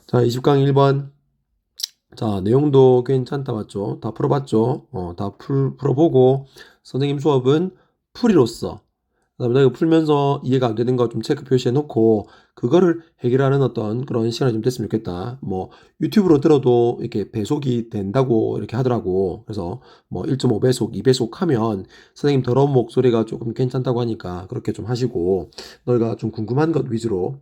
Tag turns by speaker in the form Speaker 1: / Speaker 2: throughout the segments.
Speaker 1: 자, 20강 1번. 자, 내용도 괜찮다 맞죠? 다 풀어봤죠? 풀어보고 선생님 수업은 풀이로써 그다음에 내가 풀면서 이해가 안 되는 거 좀 체크 표시해 놓고 그거를 해결하는 어떤 그런 시간이 좀 됐으면 좋겠다. 뭐 유튜브로 들어도 이렇게 배속이 된다고 이렇게 하더라고. 그래서 뭐 1.5배속, 2배속 하면 선생님 더러운 목소리가 조금 괜찮다고 하니까 그렇게 좀 하시고 너희가 좀 궁금한 것 위주로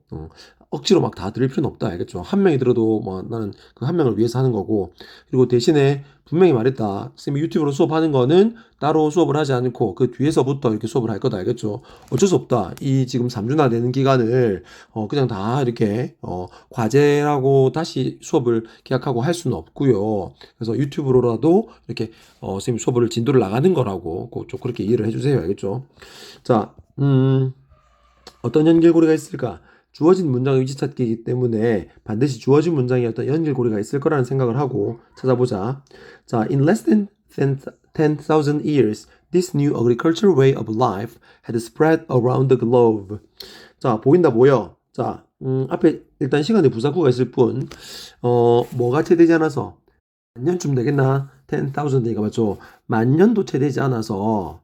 Speaker 1: 억지로 막 다 들을 필요는 없다. 알겠죠? 한 명이 들어도 뭐 나는 그 한 명을 위해서 하는 거고 그리고 대신에 분명히 말했다. 쌤이 유튜브로 수업하는 거는 따로 수업을 하지 않고 그 뒤에서부터 이렇게 수업을 할 거다. 알겠죠? 어쩔 수 없다. 이 지금 3주나 되는 기간을 그냥 다 이렇게 과제라고 다시 수업을 계약하고 할 수는 없고요. 그래서 유튜브로라도 이렇게 선생님 수업을 진도를 나가는 거라고 좀 그렇게 이해를 해주세요. 알겠죠? 자, 어떤 연결고리가 있을까? 주어진 문장의 위치 찾기이기 때문에 반드시 주어진 문장에 어떤 연결고리가 있을 거라는 생각을 하고 찾아보자. 자, in less than 10,000 years, this new agricultural way of life had spread around the globe. 자, 보인다 보여. 자, 앞에 일단 시간에 부사구가 있을 뿐, 뭐가 채되지 않아서 만 년쯤 되겠나? 10,000이가 맞죠? 만 년도 채되지 않아서,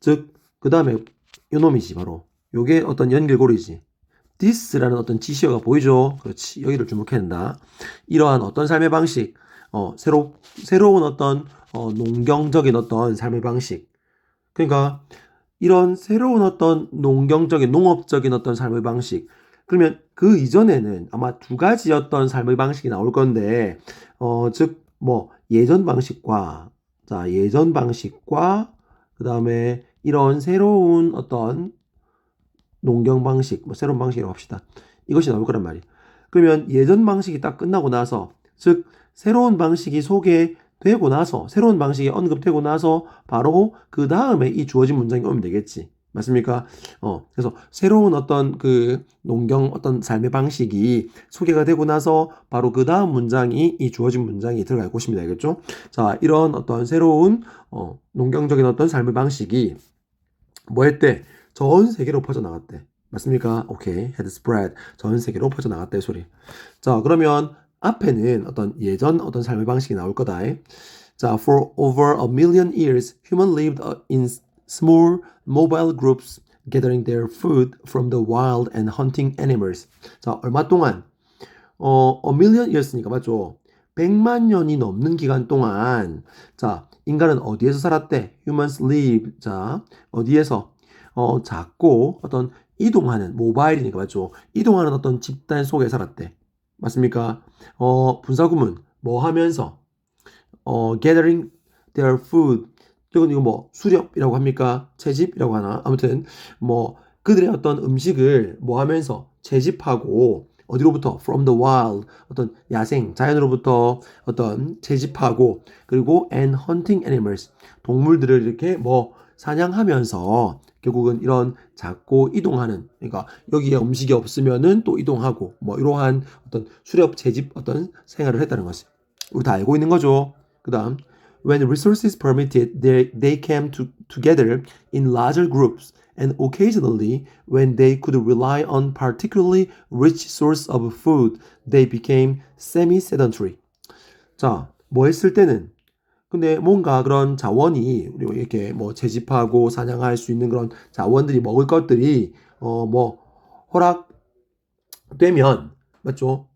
Speaker 1: 즉, 그 다음에 요놈이지, 바로. 요게 어떤 연결고리지. this라는 어떤 지시어가 보이죠? 그렇지. 여기를 주목해야 된다. 이러한 어떤 삶의 방식, 새로운 어떤, 농경적인 어떤 삶의 방식. 그러니까, 이런 새로운 어떤 농업적인 어떤 삶의 방식. 그러면 그 이전에는 아마 두 가지였던 삶의 방식이 나올 건데, 즉, 뭐, 예전 방식과, 그 다음에 이런 새로운 어떤 농경 방식, 뭐 새로운 방식이라고 합시다. 이것이 나올 거란 말이에요. 그러면 예전 방식이 딱 끝나고 나서, 즉 새로운 방식이 소개되고 나서, 새로운 방식이 언급되고 나서 바로 그 다음에 이 주어진 문장이 오면 되겠지. 맞습니까? 그래서 새로운 어떤 그 농경 어떤 삶의 방식이 소개가 되고 나서 바로 그 다음 문장이 이 주어진 문장이 들어갈 것입니다. 알겠죠? 자, 이런 어떤 새로운 농경적인 어떤 삶의 방식이 뭐 했대? 전 세계로 퍼져나갔대. 맞습니까? 오케이. had spread. 전 세계로 퍼져나갔대 소리. 자, 그러면 앞에는 어떤 예전 어떤 삶의 방식이 나올 거다. 자, for over a million years, human lived in small mobile groups, gathering their food from the wild and hunting animals. 자, 얼마 동안? a million years니까 맞죠? 100만 년이 넘는 기간 동안, 자, 인간은 어디에서 살았대? Humans live. 자, 어디에서? 작고 어떤 이동하는 모바일이니까 맞죠? 이동하는 어떤 집단 속에 살았대. 맞습니까? 분사구문 뭐 하면서 gathering their food. 이거 뭐 수렵이라고 합니까? 채집이라고 하나? 아무튼 뭐 그들의 어떤 음식을 뭐 하면서 채집하고 어디로부터? From the wild. 어떤 야생, 자연으로부터 어떤 채집하고 그리고 and hunting animals. 동물들을 이렇게 뭐 사냥하면서 결국은 이런 작고 이동하는 그러니까 여기에 음식이 없으면은 또 이동하고 뭐 이러한 어떤 수렵 채집 어떤 생활을 했다는 것을 우리 다 알고 있는 거죠. 그다음 when resources permitted they came together in larger groups and occasionally when they could rely on particularly rich source of food they became semi-sedentary. 자, 뭐 했을 때는 근데 뭔가 그런 자원이 우리 이렇게 뭐 채집하고 사냥할 수 있는 그런 자원들이 먹을 것들이 뭐 허락되면 맞죠?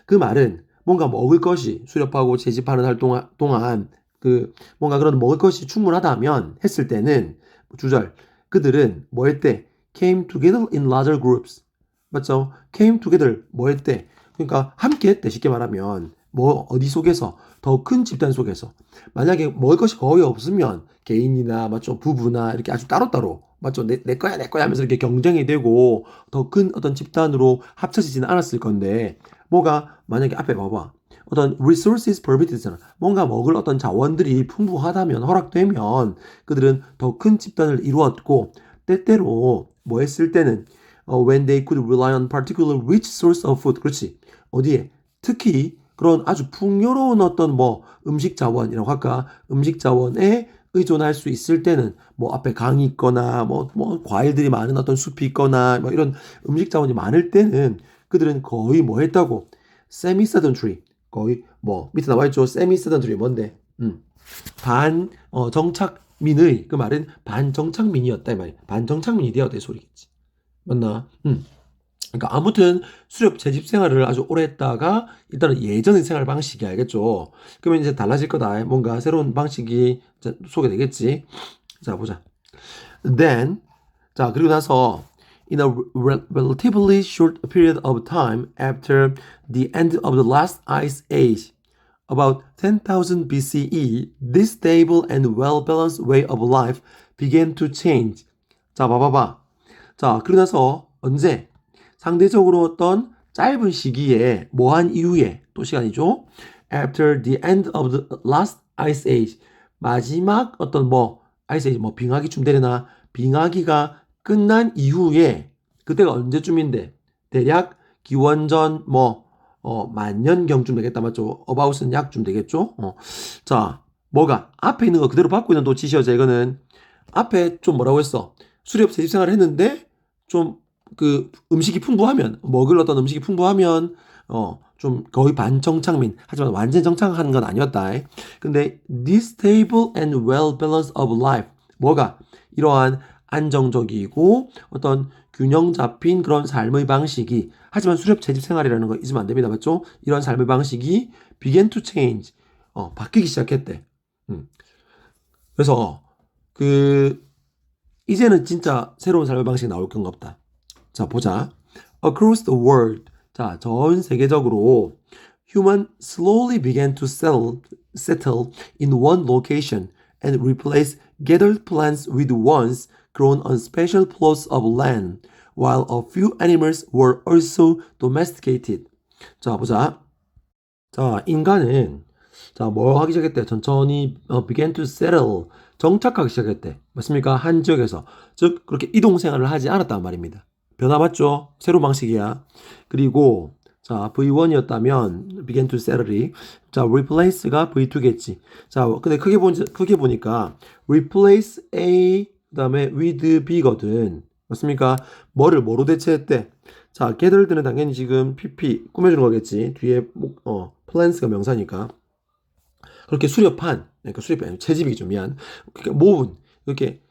Speaker 1: 그 말은 뭔가 먹을 것이 수렵하고 채집하는 활동 동안 그 뭔가 그런 먹을 것이 충분하다면 했을 때는 주절 그들은 뭐 했대? came together in larger groups. 맞죠? came together 뭐 했대? 그러니까 함께 했대. 쉽게 말하면 뭐 어디 속에서 더 큰 집단 속에서 만약에 먹을 것이 거의 없으면 개인이나 맞죠? 부부나 이렇게 아주 따로따로 맞죠? 내 거야 내 거야 하면서 이렇게 경쟁이 되고 더 큰 어떤 집단으로 합쳐지지는 않았을 건데 뭐가 만약에 앞에 봐봐 어떤 resources permitted잖아. 뭔가 먹을 어떤 자원들이 풍부하다면 허락되면 그들은 더 큰 집단을 이루었고 때때로 뭐 했을 때는 when they could rely on particular rich source of food. 그렇지. 어디에? 특히 그런 아주 풍요로운 어떤 뭐 음식 자원이라고 할까? 음식 자원에 의존할 수 있을 때는 뭐 앞에 강이 있거나 뭐 과일들이 많은 어떤 숲이 있거나 뭐 이런 음식 자원이 많을 때는 그들은 거의 뭐 했다고? semi-sedentary. 거의 뭐 밑에 나와 있죠. semi-sedentary 뭔데? 정착민의 그 말은 반정착민이었다 이 말이야. 반정착민이 되었다 이 소리겠지. 맞나? 그러니까 아무튼 수렵 재집 생활을 아주 오래 했다가 일단은 예전의 생활 방식이 알겠죠. 그러면 이제 달라질 거다. 뭔가 새로운 방식이 소개되겠지. 자, 보자. Then 자, 그리고 나서 in a relatively short period of time after the end of the last ice age, about 10,000 BCE, this stable and well-balanced way of life began to change. 자, 봐봐봐. 자, 그러고 나서 언제? 상대적으로 어떤 짧은 시기에 뭐한 이후에 또 시간이죠. After the end of the last ice age. 마지막 어떤 뭐 ice age 뭐 빙하기쯤 되려나 빙하기가 끝난 이후에 그때가 언제쯤인데 대략 기원전 만년경쯤 되겠다 맞죠? about은 약쯤 되겠죠? 자, 뭐가 앞에 있는 거 그대로 받고 있는 도치시어자 이거는 앞에 좀 뭐라고 했어? 수렵 재집 생활을 했는데 좀 그 음식이 풍부하면 먹을 어떤 음식이 풍부하면 좀 거의 반정착민 하지만 완전 정착하는 건 아니었다. 근데 this stable and well balanced of life 뭐가 이러한 안정적이고 어떤 균형 잡힌 그런 삶의 방식이 하지만 수렵 재집 생활이라는 거 잊으면 안 됩니다. 맞죠? 이런 삶의 방식이 began to change 바뀌기 시작했대. 그래서 이제는 진짜 새로운 삶의 방식이 나올 건가 없다. 자, 보자. Across the world. 자, 전 세계적으로 human slowly began to settle in one location and replace gathered plants with ones grown on special plots of land, while a few animals were also domesticated. 자, 보자. 자, 인간은 뭐 하기 시작했대? 천천히 began to settle. 정착하기 시작했대. 맞습니까? 한 지역에서. 즉, 그렇게 이동 생활을 하지 않았단 말입니다. 변화 맞죠? 새로운 방식이야. 그리고 자, V1이었다면 began to settle이 자, replace가 V2겠지. 자, 근데 크게 보니까 replace A 그다음에 with B거든. 맞습니까? 뭐로 대체했대? 자, 걔들은 당연히 지금 PP 꾸며주는 거겠지. 뒤에 plants가 명사니까. 그렇게 그러니까 수렵이 아니고 채집이죠. 미안. 그러니까 모은 이렇게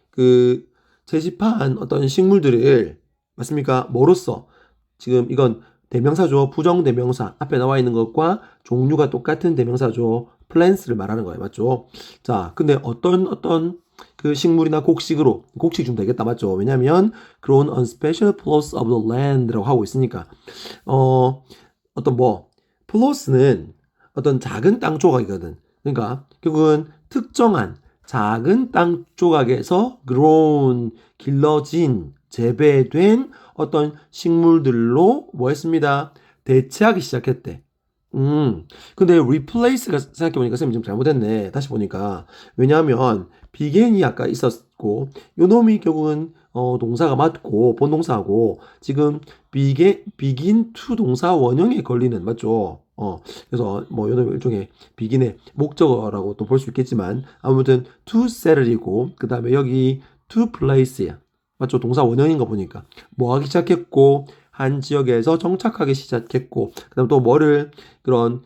Speaker 1: 채집한 어떤 식물들을 맞습니까? 뭐로써? 지금 이건 대명사죠. 부정대명사. 앞에 나와 있는 것과 종류가 똑같은 대명사죠. plants를 말하는 거예요. 맞죠? 자, 근데 어떤 그 식물이나 곡식 좀 되겠다. 맞죠? 왜냐면 grown on special plots of the land라고 하고 있으니까. plots는 어떤 작은 땅 조각이거든. 그러니까 결국은 특정한 작은 땅 조각에서 grown, 길러진, 재배된 어떤 식물들로 뭐 했습니다? 대체하기 시작했대. 근데 replace가 생각해보니까 쌤이 좀 잘못했네. 다시 보니까. 왜냐하면 begin이 아까 있었고 요놈이 결국은 동사가 맞고 본동사하고 지금 begin to 동사 원형에 걸리는 맞죠? 그래서 뭐 요놈 일종의 begin의 목적어라고 또 볼 수 있겠지만 아무튼 to settle이고 그 다음에 여기 to place야. 맞죠? 동사 원형인 거 보니까 뭐 하기 시작했고 한 지역에서 정착하기 시작했고 그다음 또 뭐를 그런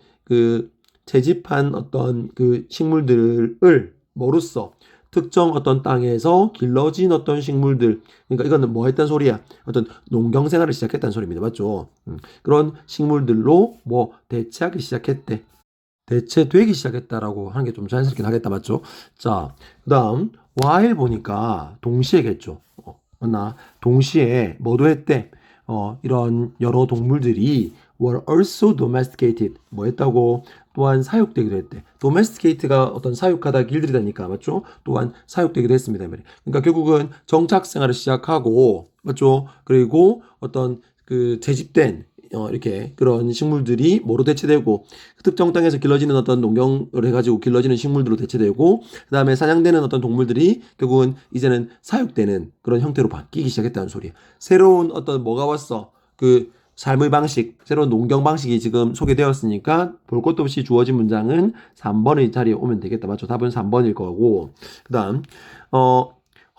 Speaker 1: 채집한 어떤 식물들을 뭐로써 특정 어떤 땅에서 길러진 어떤 식물들 그러니까 이거는 뭐 했단 소리야? 어떤 농경 생활을 시작했다는 소리입니다. 맞죠? 그런 식물들로 뭐 대체하기 시작했대. 대체되기 시작했다라고 하는 게 좀 자연스럽긴 하겠다. 맞죠? 자, 그다음 while 보니까 동시에겠죠. 맞나? 동시에 뭐도 했대? 이런 여러 동물들이 were also domesticated. 뭐 했다고? 또한 사육되기도 했대. domesticate가 어떤 사육하다 길들이다니까 맞죠? 또한 사육되기도 했습니다. 그러니까 결국은 정착 생활을 시작하고 맞죠? 그리고 어떤 재집된 이렇게 그런 식물들이 뭐로 대체되고 특정 땅에서 길러지는 어떤 농경을 해가지고 길러지는 식물들로 대체되고 그 다음에 사냥되는 어떤 동물들이 결국은 이제는 사육되는 그런 형태로 바뀌기 시작했다는 소리야. 새로운 어떤 뭐가 왔어? 삶의 방식, 새로운 농경 방식이 지금 소개되었으니까 볼 것도 없이 주어진 문장은 3번의 자리에 오면 되겠다. 맞죠? 답은 3번일 거고. 그 다음,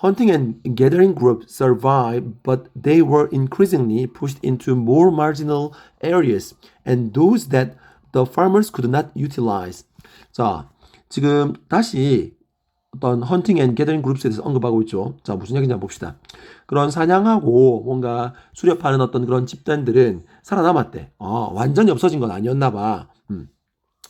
Speaker 1: Hunting and gathering groups survived, but they were increasingly pushed into more marginal areas and those that the farmers could not utilize. 자, 지금 다시 어떤 헌팅 앤 게더링 그룹스에 대해서 언급하고 있죠. 자, 무슨 얘기인지 한번 봅시다. 그런 사냥하고 뭔가 수렵하는 어떤 그런 집단들은 살아남았대. 완전히 없어진 건 아니었나 봐.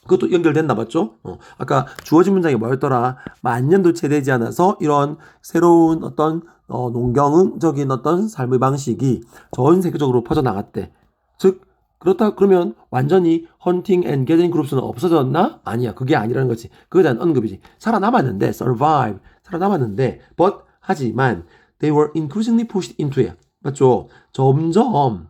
Speaker 1: 그것도 연결됐나 봤죠? 아까 주어진 문장이 뭐였더라? 만년도 채 되지 않아서 이런 새로운 어떤 농경적인 어떤 삶의 방식이 전 세계적으로 퍼져나갔대. 즉 그렇다 그러면 완전히 헌팅 앤 게더링 그룹스는 없어졌나? 아니야. 그게 아니라는 거지. 그거에 대한 언급이지. 살아남았는데 survive 살아남았는데 but 하지만 they were increasingly pushed into it. 맞죠? 점점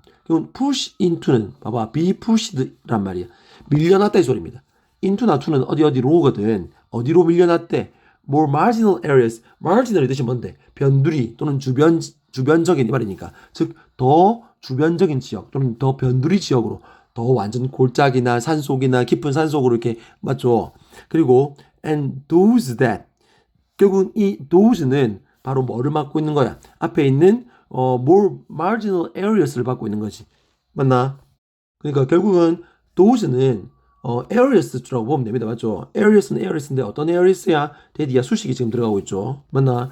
Speaker 1: push into는 봐봐 be pushed란 말이야. 밀려났다 이 소리입니다. into나 to는 어디로거든. 어디로 밀려났대? more marginal areas. marginal의 뜻이 뭔데? 변두리 또는 주변적인 이 말이니까. 즉 더 주변적인 지역 또는 더 변두리 지역으로 더 완전 골짜기나 산속이나 깊은 산속으로 이렇게 맞죠. 그리고 and those that 결국은 이 those는 바로 뭐를 맡고 있는 거야? 앞에 있는 more marginal areas를 맡고 있는 거지. 맞나? 그러니까 결국은 those는 areas라고 보면 됩니다. 맞죠? areas는 areas인데 어떤 areas야? 대디야 수식이 지금 들어가고 있죠. 맞나?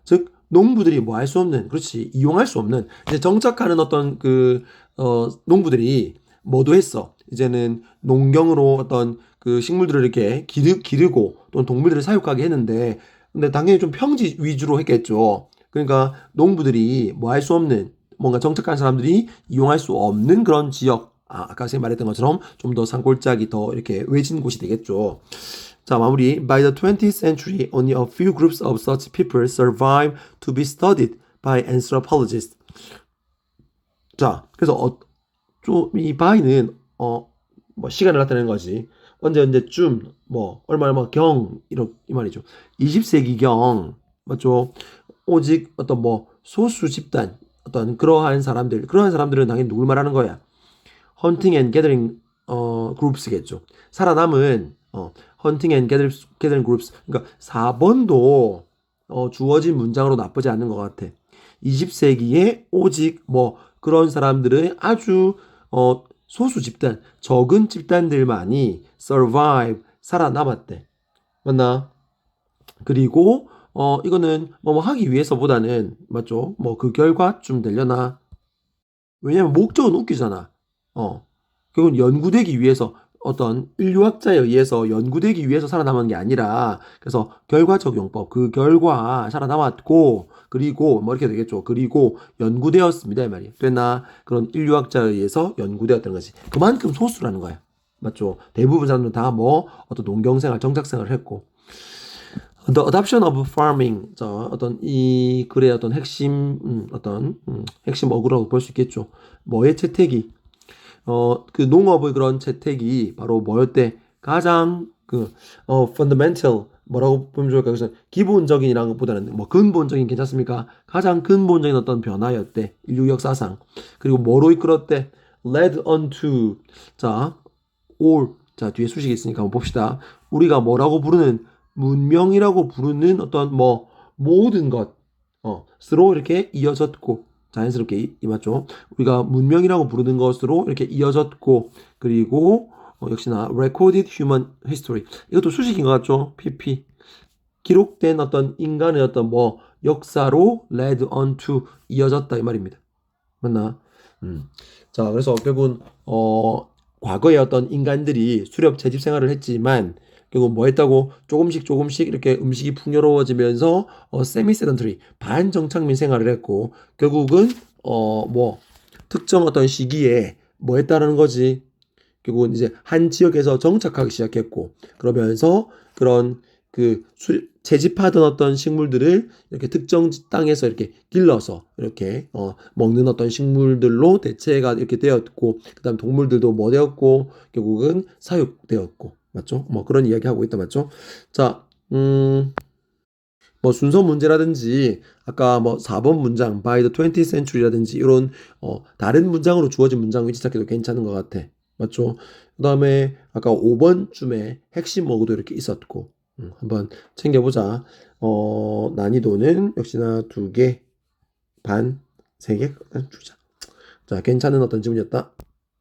Speaker 1: 즉 농부들이 뭐 할 수 없는, 그렇지, 이용할 수 없는, 이제 정착하는 어떤 농부들이 뭐도 했어. 이제는 농경으로 어떤 그 식물들을 이렇게 기르고 또는 동물들을 사육하게 했는데, 근데 당연히 좀 평지 위주로 했겠죠. 그러니까 농부들이 뭐 할 수 없는, 뭔가 정착한 사람들이 이용할 수 없는 그런 지역, 아까 제가 말했던 것처럼 좀 더 산골짜기 더 이렇게 외진 곳이 되겠죠. 자, 마무리. By the 20th century, only a few groups of such people survived to be studied by anthropologists. 자, 그래서 이 by는 뭐 시간을 나타내는 거지. 언제쯤 얼마 이 말이죠. 20세기경 맞죠? 오직 어떤 소수 집단 어떤 그러한 사람들은 당연히 누굴 말하는 거야? 헌팅 앤 게더링 그룹스겠죠. 살아남은 헌팅 앤 게더링 그룹스. 그러니까 4번도 주어진 문장으로 나쁘지 않은 것 같아. 20세기에 오직 그런 사람들은 아주 소수 집단, 적은 집단들만이 survive 살아남았대. 맞나? 그리고 이거는 하기 위해서보다는 맞죠? 그 결과쯤 되려나? 왜냐면 목적은 웃기잖아. 결국은 연구되기 위해서 어떤 인류학자에 의해서 연구되기 위해서 살아남은 게 아니라 그래서 결과적 용법 그 결과 살아남았고 그리고 이렇게 되겠죠. 그리고 연구되었습니다 이 말이에요. 됐나? 그런 인류학자에 의해서 연구되었다는 거지. 그만큼 소수라는 거야. 맞죠? 대부분 사람들은 다 어떤 농경생활 정착생활을 했고 The adoption of farming 자 어떤 이 글의 어떤 핵심 핵심 어구라고 볼 수 있겠죠. 뭐의 채택이 그 농업의 그런 채택이 바로 뭐였대? 가장 fundamental 뭐라고 보면 좋을까? 그래서 기본적인이라는 것보다는 근본적인 괜찮습니까? 가장 근본적인 어떤 변화였대. 인류 역사상. 그리고 뭐로 이끌었대? led onto 자, all 자, 뒤에 수식이 있으니까 한번 봅시다. 우리가 뭐라고 부르는 문명이라고 부르는 어떤 모든 것 스로 이렇게 이어졌고 자연스럽게 맞죠? 우리가 문명이라고 부르는 것으로 이렇게 이어졌고 그리고 역시나 recorded human history 이것도 수식인 것 같죠? PP 기록된 어떤 인간의 어떤 역사로 led onto 이어졌다 이 말입니다. 맞나? 자 그래서 결국은 과거에 어떤 인간들이 수렵 채집 생활을 했지만 결국 뭐 했다고 조금씩 이렇게 음식이 풍요로워지면서 세미 세던트리 반정착민 생활을 했고 결국은 특정 어떤 시기에 뭐 했다라는 거지. 결국은 이제 한 지역에서 정착하기 시작했고 그러면서 그런 채집하던 어떤 식물들을 이렇게 특정 땅에서 이렇게 길러서 이렇게 먹는 어떤 식물들로 대체가 이렇게 되었고 그다음 동물들도 되었고 결국은 사육되었고 맞죠? 그런 이야기 하고 있다 맞죠? 자, 순서 문제라든지 아까 4번 문장 by the 20th century라든지 이런 다른 문장으로 주어진 문장 위치 찾기도 괜찮은 것 같아. 맞죠? 그다음에 아까 5번쯤에 핵심 어구도 이렇게 있었고 한번 챙겨보자. 난이도는 역시나 2개 반, 3개 주자. 자, 괜찮은 어떤 질문이었다.